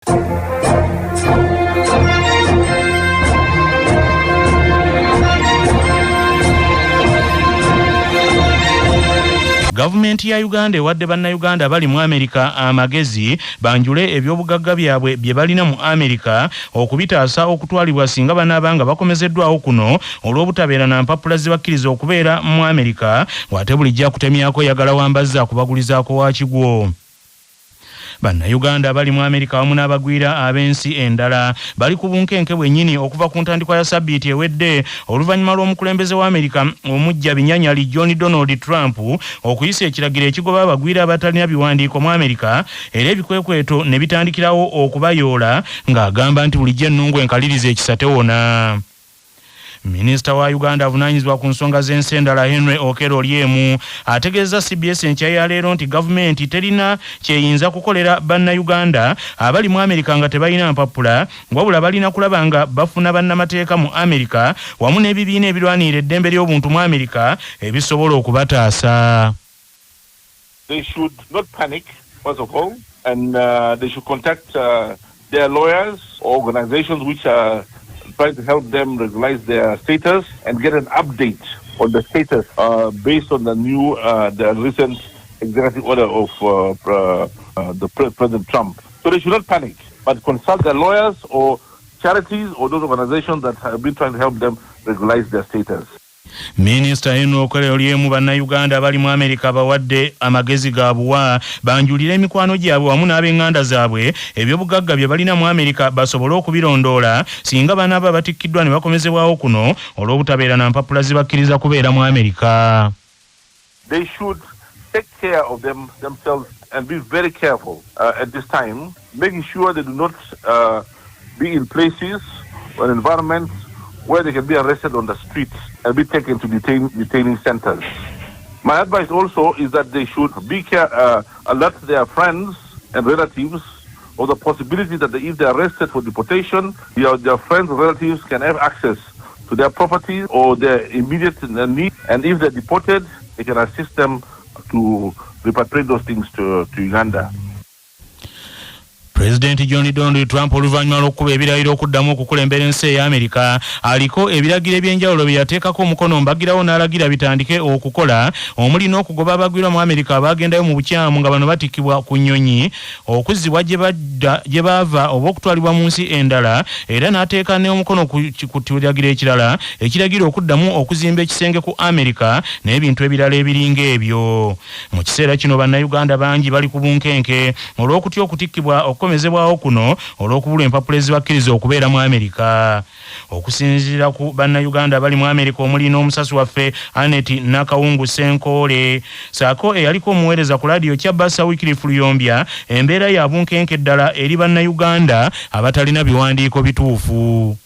Gavumenti ya Uganda ewadde bannayuganda bali mu Amerika amagezi banjule ebyobugagga byabwe bye balina mu Amerika okubitaasa okutwalibwa singa banaabanga bakomezeddwawo kuno olw'obutabeera na mpapula zibakkiriza okubeera mu Amerika ng'ate bulijja kutemyako yagala wambazza kubagulizaako wakigwo. Bannayuganda bali mu Amerika wamu n'abagwira ab'ensi endala bali ku bunkenke bwennyini okuva ku ntandikwa ya sabbiiti ewedde oluvannyuma lw'omukulembeze wa Amerika omujja binyanyali John Donald Trump okuyisa ekiragiro ekigoba abagwira abatalina biwandiiko mu Amerika era ebikwekweto ne bitandikirawo okubayoola ng'agamba nti bulijjo ennungu enkaliriza ekisa tewona. Minisita wa Uganda avunaanyizibwa ku nsonga z'ensi endala Henry Okello Oryemu ategeeza CBS enkya ya leero nti gavumenti terina kyeyinza kukolera bannayuganda abali mu Amerika nga tebalina mpapula wabula balina kulaba nga bafuna bannamateeka mu Amerika wamu n'ebibiina ebirwanirira eddembe ly'obuntu mu Amerika ebisobola okubataasa. They should not panic, first of all, and they should contact their lawyers or organizations which are trying to help them regularize their status and get an update on the status based on the new, the recent executive order of President Trump. So they should not panic, but consult their lawyers or charities or those organizations that have been trying to help them regularize their status. Minisita Henry Okello Oryemu bannayuganda bali mu Amerika bawadde amagezi gaabwe banjulira emikwano gyabwe wamu n'ab'enganda zaabwe ebyobugagga bye balina mu Amerika basobole okubirondoola singa banaaba batikkiddwa ne bakomezebwawo kuno olw'obutabeera na mpapula zibakkiriza kubeera mu Amerika. They should take care of themselves and be very careful at this time, making sure they do not be in places or environments where they can be arrested on the streets and be taken to detaining centers. My advice also is that they should alert their friends and relatives of the possibility that if they are arrested for deportation, their friends and relatives can have access to their properties or their immediate needs, and if they're deported, they can assist them to repatriate those things to Uganda. President John Donald Trump oluvannyuma lw'okuba ebirayiro okuddamu okukulembera ensi eya Amerika aliko ebiragiro eby'enjawulo bye yateekako omukono mbagirawo n'alagira bitandike okukola omuli n'okugoba abagwirwa mu Amerika abaagendayo mu bukyamu nga bano batikkibwa ku nnyonyi okuzzibwa gye baava oba okutwalibwa mu nsi endala era n'ateeka n'omukono ku kiragiro ekirala ekiragira okuddamu okuzimba ekisenge ku Amerika n'ebintu ebirala ebiringa ebyo. Mu kiseera kino bannayuganda bangi bali ku bunkenke olw'okutya okutikkibwa okukomezebwawo kuno olw'okubula empapula ezibakkiriza okubeera mu Amerika. Okusinziira ku bannayuganda bali mu Amerika omuli n'omusasi waffe Annette Nakawungu Senkoole saako eyaliko omuweereza ku laadiyo Kyabasa Wycliffe Luyombya embeera ya bunkenke ddala eri bannayuganda abatalina biwandiiko bituufu.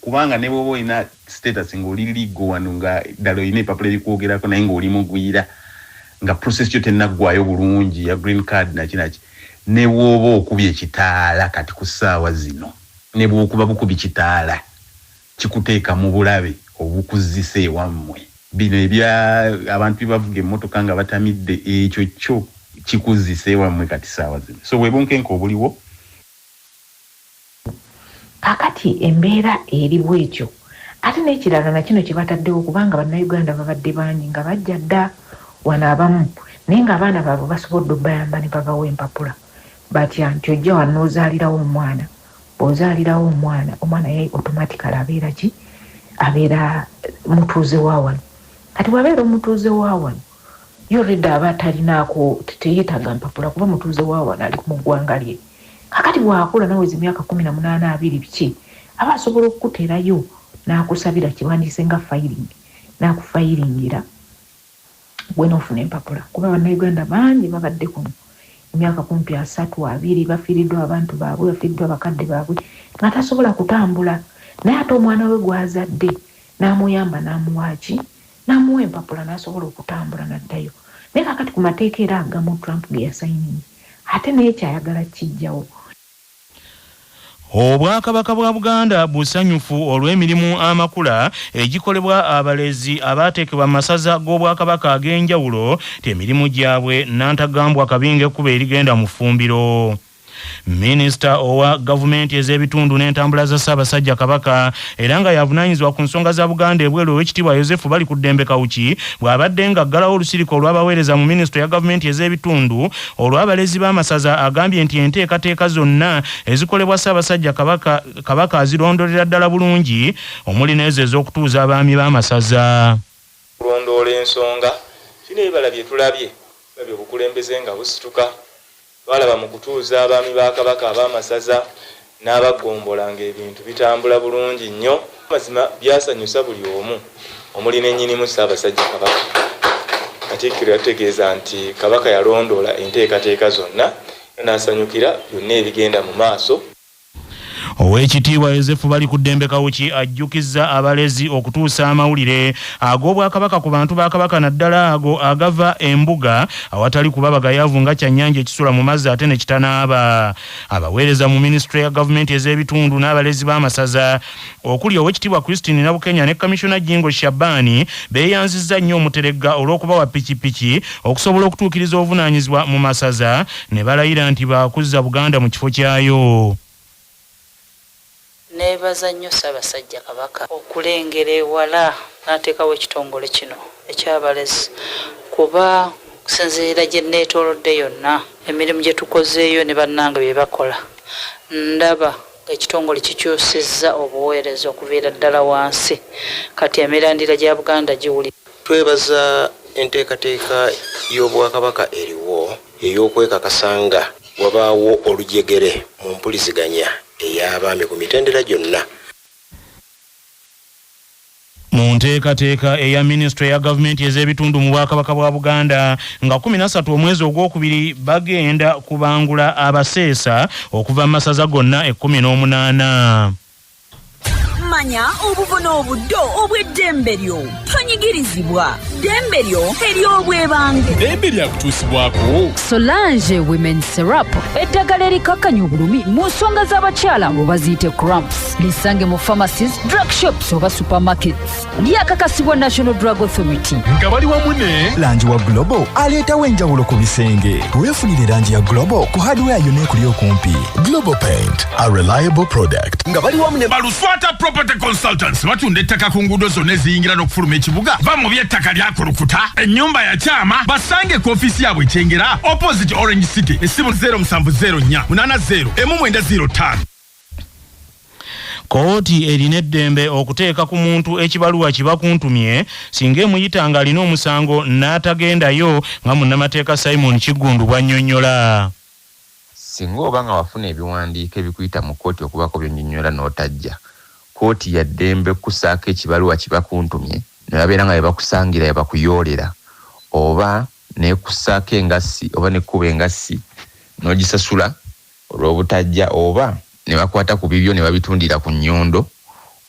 Kubanga ne bwoba olina status ng'oli ligo wano nga ddala olina empapula ebikwogerako naye ng'oli mugwira nga process yo tennaggwayo bulungi ya green card nakinaki ne bwoba okubye ekitaala kati ku ssaawa zino ne bw'okuba bukubi kitaala kikuteeka mu bulabe obukuzisa ewammwe bino ebya abantu bebavuga emmotoka nga batamidde ekyo kyo kikuzisa ewammwe kati ssaawa zino so bwe bunkenke obuliwo akati embeera eri bwekyo ate n'ekirala na kino kye bataddewo kubanga bannayuganda babadde bangi nga bajja dda wano abamu naye ng'abaana baabwe basobodde obbayamba ne babawa empapula batya nti ojja wano ozaalirawo omwana bw'ozaalirawo omwana ye automatically abeera ki abeera mutuuze wa wano kati bw'abeera omutuuze wa wano yo redda aba talinaako teyeetaaga mpapula kuba mutuuze wa wano ali mu ggwanga lye kakati bw'akula naweza emyaka 18 20 biki aba asobola okukuteerayo n'akusabira kiwandiise nga filing n'akufayiringira gwe n'ofuna empapula kuba bannayuganda bangi babadde kuno emyaka 3 2 bafiiriddwa abantu baabwe bafiiriddwa bakadde baabwe nga tasobola kutambula naye ate omwana we gw'azadde n'amuyamba n'amuwaaki n'amuwa empapula n'asobola okutambula n'addayo naye kakati ku mateeka era agamu Trump ge yasayiningi ate naye kyayagala kijjawo. Obwakabaka bwa Buganda busanyufu olw'emirimu amakula egikolebwa abalezi abaateekebwa mu masaza g'obwakabaka ag'enjawulo emirimu gyabwe n'antagambwa kabinge kuba erigenda mu ffumbiro. Minisita owa gavumenti ez'ebitundu n'entambula za Ssaabasajja Kabaka era nga yavunaanyizibwa ku nsonga za Buganda ebweru Oweekitiibwa Yozefu bali ku ddembe Kawuki bw'abadde ng'aggalawo olusirika olw'abaweereza mu minisitule ya gavumenti ez'ebitundu olw'abalezi b'amasaza agambye nti enteekateeka zonna ezikolebwa Ssaabasajja Kabaka azirondolera ddala bulungi omuli n'ezo ez'okutuuza abaami b'amasaza. Kulondoola ensonga kino ebibala bye tulabye babye obukulembeze nga busituka balaba mu kutuuza abaami ba Kabaka ab'amasaza n'abagombola ng'ebintu bitambula bulungi nnyo. Mazima byasanyusa buli omu omuli n'ennyinimu Ssaabasajja Kabaka. Katikkiro yategeeza nti Kabaka yalondoola enteekateeka zonna n'asanyukira byonna ebigenda mu maaso. Oweekitiibwa Yozefu bali ku ddembe Kawuki ajjukizza abalezi okutuusa amawulire ag'Obwakabaka ku bantu ba Kabaka naddala ago agava embuga awatali kuba bagayaavu nga Kyannyanja ekisula mu mazzi ate ne kitanaaba. Abaweereza mu minisitule ya gavumenti ez'ebitundu n'abalezi b'amasaza okuli Oweekitiibwa Christine Nabukenya ne Kamishona Jingo Shabani beeyanzizza nnyo omuteregga olw'okubawa pikipiki okusobola okutuukiriza obuvunaanyizibwa mu masaza ne balayira nti baakuzza Buganda mu kifo kyayo. Neebaza nnyo Ssaabasajja Kabaka okulengera ewala n'ateekawo ekitongole kino ekyabalezi kuba okusinziira gye neetoolodde yonna emirimu gye tukozeeyo ne bannange bye bakola ndaba ekitongole kikyusizza obuweereza okuviira ddala wansi kati emirandira gya Buganda giwuli. Twebaza enteekateeka y'Obwakabaka eriwo ey'okwekakasa nga wabaawo olujegere mu mpuliziganya ey'abaami ku mitendera gyonna. Mu nteekateeka eya minisitule ya gavumenti ez'ebitundu mu Bwakabaka bwa Buganda nga 13 omwezi ogwokubiri bagenda kubangula abaseesa okuva mu masaza gonna 18. Manya obuvuna obuddo obw'eddembe lyo tonyigirizibwa ddembe lyo ery'obwebange ddembe lyakutuusibwako Solange Women Syrup eddagala erikakkanya obulumi mu nsonga z'abakyala oba ziyite cramps lisange mu pharmacies, drug shops oba supermarkets lyakakasibwa National Drug Authority nga bali wamu ne langi wa Global aleetawo enjawulo ku bisenge weefunire langi ya Global ku hardware yonna ekuli okumpi. Global Paint, a reliable product. nga bali wamu ne Baluswata Property Consultants batunda ettaka ku nguudo zonna eziyingira n'okufuluma ekibuga va mu by'ettaka lyakulukuta ennyumba ya kyama basange ku ofiisi yaabwe ekyengera opposite Orange City essimu 0704 80 1905. Kooti erina eddembe okuteeka ku muntu ekibaluwa kibakuntumye singa emuyita nga alina omusango n'atagendayo nga munnamateeka Simon Kiggundu bw'annyonnyola. Singa oba nga wafuna ebiwandiiko ebikuyita mu kooti okubako by'onnyonnyola n'otajja kooti ya ddembe kusaako ekibaluwa kibakuntumye ne babeera nga bebakusangira bebakuyoolera oba nekusaako engassi oba nekkuba engassi n'ogisasula olw'obutajja oba ne bakwata ku bibyo ne babitundira ku nnyondo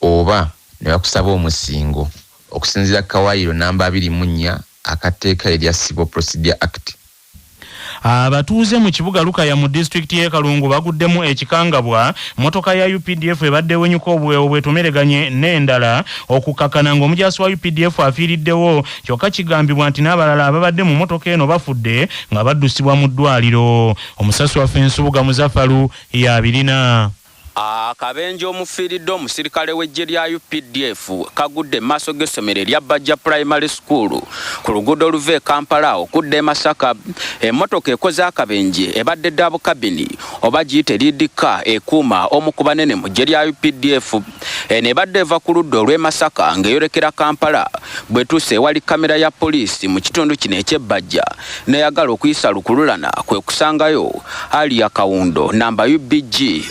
oba ne bakusaba omusingo okusinziira kawaayiro namba 24 akatteeka erya Civil Procedure Act. Abatuuze mu kibuga Lukaya mu district y'e Kalungu baguddemu ekikangabwa motoka ya UPDF ebadde wenyuka obwewo bwetomereganye n'endala okukakana ng'omujaasi wa UPDF afiiriddewo kyokka kigambibwa nti n'abalala ababadde mu motoka eno bafudde nga baddusibwa mu ddwaliro. Omusasi waffe Nsubuga Muzaffalu y'abirina. Akabenje omufiiridde omusirikale w'eggye lya UPDF kagudde maaso g'essomero erya Bajja Primary School ku luguudo oluva e Kampala okudda e Masaka. Emmotoka ekoze akabenje ebadde daabu kabini oba giyite liidika ekuuma omu ku banene mu ggye lya UPDF eno ebadde eva ku ludda olw'e Masaka ng'eyolekera Kampala bwetuuse ewali kamera ya poliisi mu kitundu kino eky'ebbajja n'eyagala okuyisa lukululana kwe kusangayo ali ya Kawundo namba UBG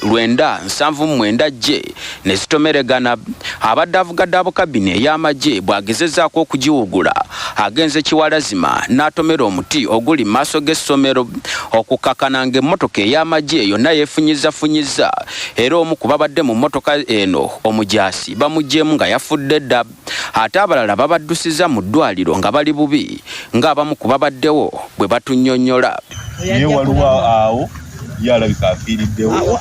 79J ne zitomeregana. Abadde avuga daabu kabine ey'amagye bw'agezezzaako okugiwugula agenze Kiwalazima n'atomera omuti oguli maaso g'essomero okukakana ng'emmotoka ey'amagye yonna yeefunyizafunyiza era omu ku babadde mu mmotoka eno omujaasi bamugyemu nga yafudde dda ate abalala babaddusiza mu ddwaliro nga bali bubi ng'abamu ku babaddewo bwe batunnyonnyola. Naye waliwo awo yalabika afiiriddewo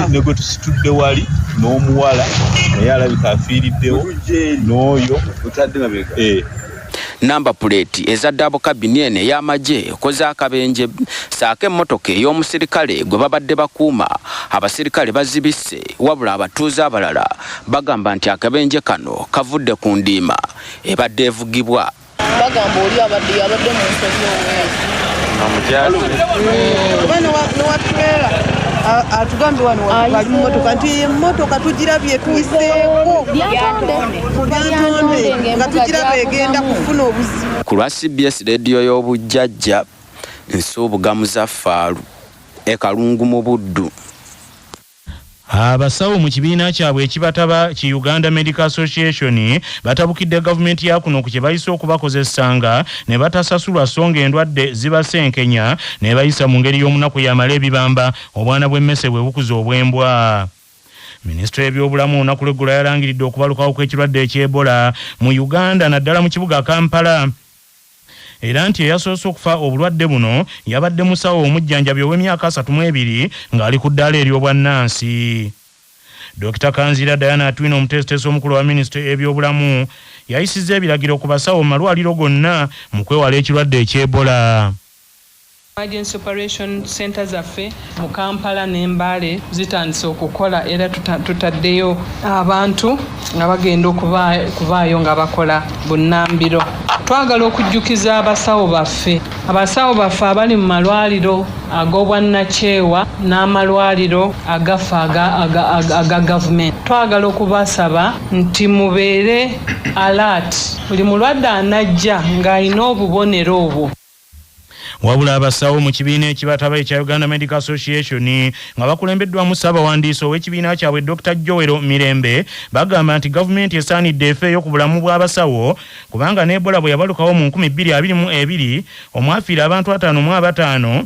ne gwe tusitudde wali n'omuwala naye alabika afiiriddewo n'oyo namba plate eza double cabin ene ey'amagye ekoze akabenje saako emmotoka ey'omusirikale gwe babadde bakuuma abasirikale bazibisse wabula abatuuze abalala bagamba nti akabenje kano kavudde ku ndiima ebadde evugibwa. Bagamba oli abadde mu nsonyi atugambe wano wali mmotoka nti emmotoka tugirabye tuyiseeko nga tugirabye egenda kufuna obuzibu. Ku lwa CBS rediyo y'obujjajja Nsuubugamu Zaffaaru Kalungu mu Buddu. Abasawo mu kibiina kyabwe ekibataba ki Uganda Medical Association batabukidde gavumenti ya kuno ku kye bayise okubakozesanga ne batasasulwa songa endwadde zibasenkenya ne bayisa mu ngeri y'omunaku yamala ebibamba obwana bw'emmese bwe bukuza obwembwa. Minisitule y'ebyobulamu olunaku lw'eggulo yalangiridde okubalukawo kw'ekirwadde eky'Ebola mu Uganda naddala mu kibuga Kampala. Era nti eyasoose okufa obulwadde buno yabadde musawo omujjanjabi ow'emyaka 32 ng'ali ku ddaala ery'obwannansi. Dr. Kanzira Diana Atwino omutesitesi omukulu wa minisitule y'ebyobulamu yayisizza ebiragiro ku basawo mu malwaliro gonna mu kwewala ekirwadde eky'Ebola. Emergency Operation Center zaffe mu Kampala ne Mbale zitandise okukola era tutaddeyo abantu nga bagenda okuvaayo nga bakola bunnambiro. Twagala okujjukiza abasawo baffe abali mu malwaliro ag'obwannakyewa n'amalwaliro agafa aga gavumenti. Twagala okubasaba nti mubeere alert buli mulwadde anajja ng'alina obubonero obwo. Wabula abasawo mu kibiina ekibataba ekya Uganda Medical Association nga bakulembeddwamu Ssaabawandiisi ow'ekibiina kyabwe Dr. Joel Mirembe bagamba nti gavumenti esaanidde efeeyo ku bulamu bw'abasawo kubanga n'Ebola bwe yabalukawo mu 2022 omwafiira abantu 55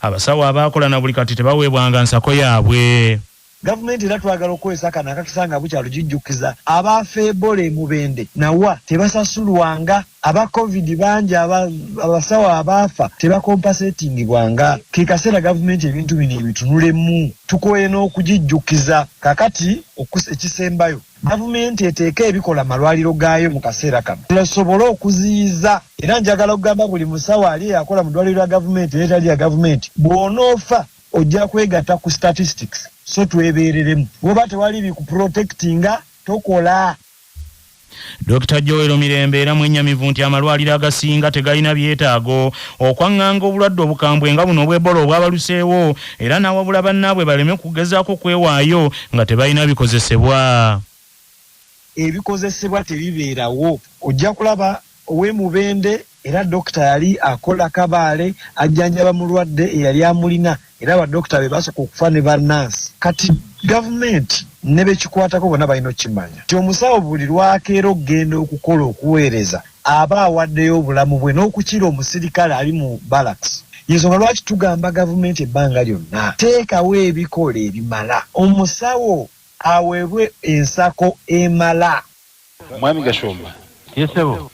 abasawo abaakola na buli kati tebaweebwanga nsako yaabwe. Gavumenti era twagala okukozesa kano akakisanga bukyalo kijjukiza abaafa Ebola Mubende nawa tebasasulwanga aba COVID bangi abasawo abaafa tebakompensatingibwanga. Ke kaseera gavumenti ebintu bino ebitunulemu tukoye n'okugijjukiza kakati ekisembayo gavumenti eteeka ebikola malwaliro gaayo mu kaseera kano tusobola okuziyiza. Era njagala okugamba buli musawo ali akola mu ddwaliro lya gavumenti n'etali ya gavumenti bw'onoofa ojja kwegatta ku statistics so twebereremu bwoba tewali bikuprotectinga tokola. Dr. Joel Mirembe era mwennyamivu nti amalwaliro agasinga tegalina byetaago okwaŋŋanga obulwadde obukambwe nga buno obw'Ebola obwabaluseewo era n'awabula bannaabwe baleme kugezaako kwewaayo nga tebalina bikozesebwa. Ebikozesebwa tebibeerawo. Ojja kulaba ow'Emubende era dokita yali akola Kabaale ajjanjaba mulwadde eyali amulina era badokita be basooka okufa ne bannansi. Kati gavumenti ne bekikwatako bonna balina okimanya nti omusawo buli lwakeera okugenda okukola okuweereza aba awaddeyo obulamu bwe n'okukira omusirikale ali mu barracks. Yensonga lwaki tugamba gavumenti ebbanga lyonna teekawo ebikola ebimala omusawo aweebwe ensako emala. Mwami Gashumba. Yesebo.